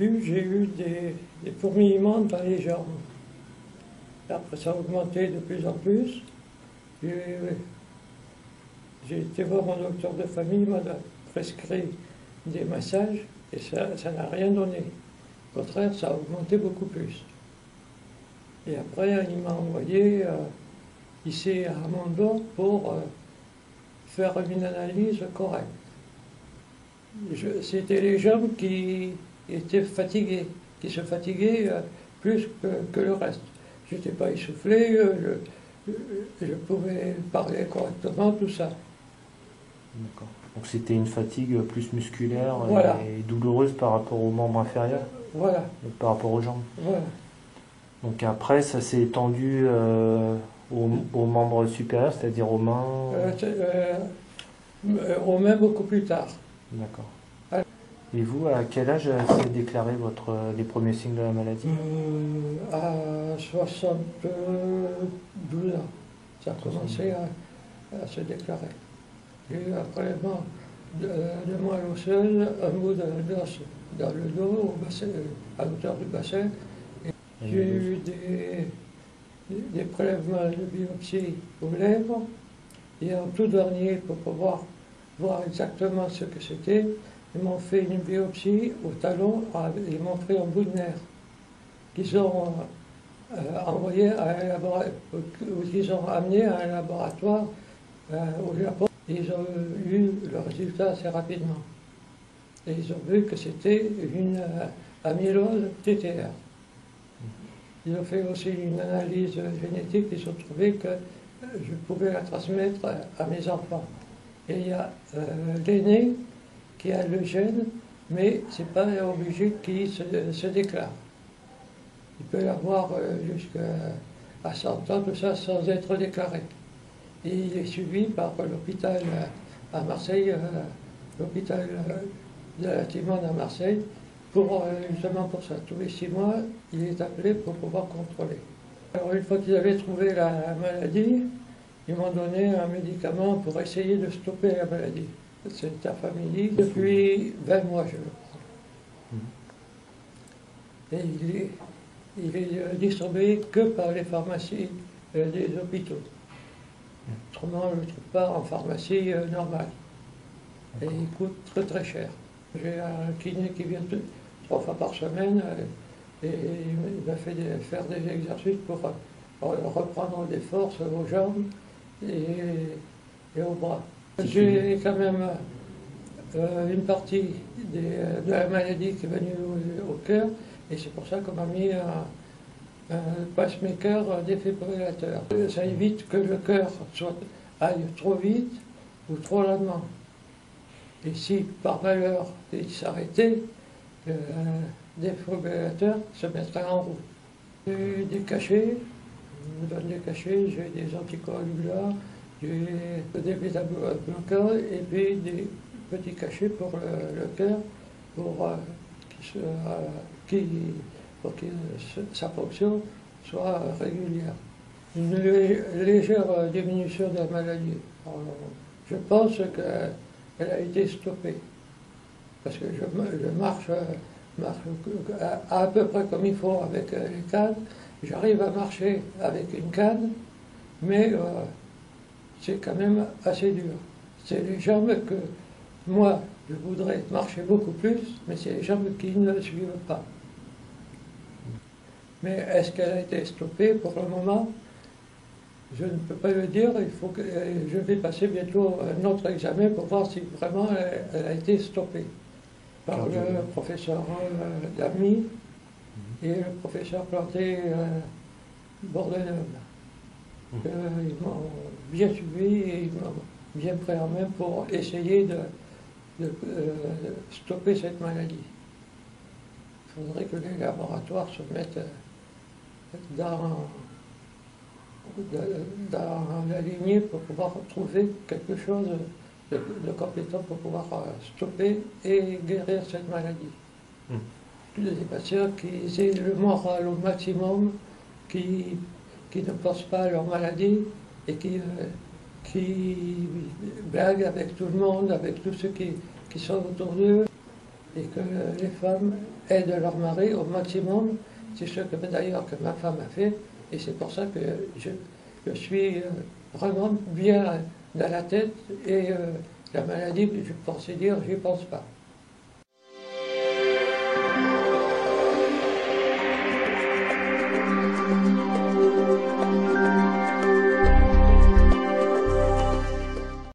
début, j'ai eu des fourmillements dans les jambes. Après, ça a augmenté de plus en plus. J'ai été voir mon docteur de famille, il m'a prescrit des massages et ça n'a rien donné. Au contraire, ça a augmenté beaucoup plus. Et après, il m'a envoyé ici à Montbord pour faire une analyse correcte. C'était les jambes qui étaient fatiguées, qui se fatiguaient plus que le reste. Je n'étais pas essoufflé, je pouvais parler correctement, tout ça. D'accord. Donc c'était une fatigue plus musculaire Voilà. et douloureuse par rapport aux membres inférieurs, Voilà. par rapport aux jambes. Voilà. Donc après, ça s'est étendu aux membres supérieurs, c'est-à-dire aux mains. Au même beaucoup plus tard. D'accord. Ah. Et vous, à quel âge s'est déclaré les premiers signes de la maladie? À 72 ans, ça a commencé à se déclarer. J'ai eu un prélèvement de moelle osseuse, un bout d'os dans le dos, au bassin, à l'auteur du bassin. J'ai eu des prélèvements de biopsie aux lèvres. Et en tout dernier, pour pouvoir voir exactement ce que c'était, ils m'ont fait une biopsie au talon, ils m'ont pris un bout de nerf qu'ils ont envoyé à un laboratoire, qu'ils ont amené à un laboratoire au Japon. Ils ont eu le résultat assez rapidement. Et ils ont vu que c'était une amylose TTR. Ils ont fait aussi une analyse génétique, ils ont trouvé que je pouvais la transmettre à mes enfants. Et il y a l'aîné qui a le gène, mais ce n'est pas obligé qu'il se déclare. Il peut l'avoir jusqu'à 100 ans, tout ça, sans être déclaré. Et il est suivi par l'hôpital à Marseille, l'hôpital de la Timone à Marseille, justement pour ça. Tous les 6 mois, il est appelé pour pouvoir contrôler. Alors une fois qu'ils avaient trouvé la maladie, ils m'ont donné un médicament pour essayer de stopper la maladie. C'est un famille. Depuis 20 mois, je le prends. Et il est distribué que par les pharmacies des hôpitaux. Autrement, je ne le trouve pas en pharmacie normale. Et il coûte très très cher. J'ai un kiné qui vient 3 fois par semaine et il m'a fait faire des exercices pour reprendre des forces aux jambes et aux bras. J'ai quand même une partie de la maladie qui est venue au cœur et c'est pour ça qu'on m'a mis un pacemaker défibrillateur. Ça évite que le cœur aille trop vite ou trop lentement. Et si par malheur il s'arrêtait, le défibrillateur se mettrait en route. J'ai des cachets, on me donne des cachets, j'ai des anticoagulants, j'ai des bêta-bloquants et puis des petits cachets pour le cœur pour que sa fonction soit régulière. Une légère diminution de la maladie. Alors, je pense qu'elle a été stoppée. Parce que je marche à peu près comme il faut avec les cannes. J'arrive à marcher avec une canne, mais c'est quand même assez dur. C'est les jambes que moi, je voudrais marcher beaucoup plus, mais c'est les jambes qui ne suivent pas. Mais est-ce qu'elle a été stoppée pour le moment? Je ne peux pas le dire, je vais passer bientôt un autre examen pour voir si vraiment elle a été stoppée par le professeur Lamy et le professeur Planté Bordeneuve. Ils m'ont bien suivi et ils m'ont bien pris en main pour essayer de stopper cette maladie. Il faudrait que les laboratoires se mettent dans la lignée pour pouvoir trouver quelque chose de compétent pour pouvoir stopper et guérir cette maladie. Des patients qui aient le moral au maximum, qui ne pensent pas à leur maladie et qui blaguent avec tout le monde, avec tous ceux qui sont autour d'eux. et que les femmes aident leur mari au maximum. C'est ce que d'ailleurs que ma femme a fait, et c'est pour ça que je suis vraiment bien dans la tête, et la maladie, je pensais dire, j'y pense pas.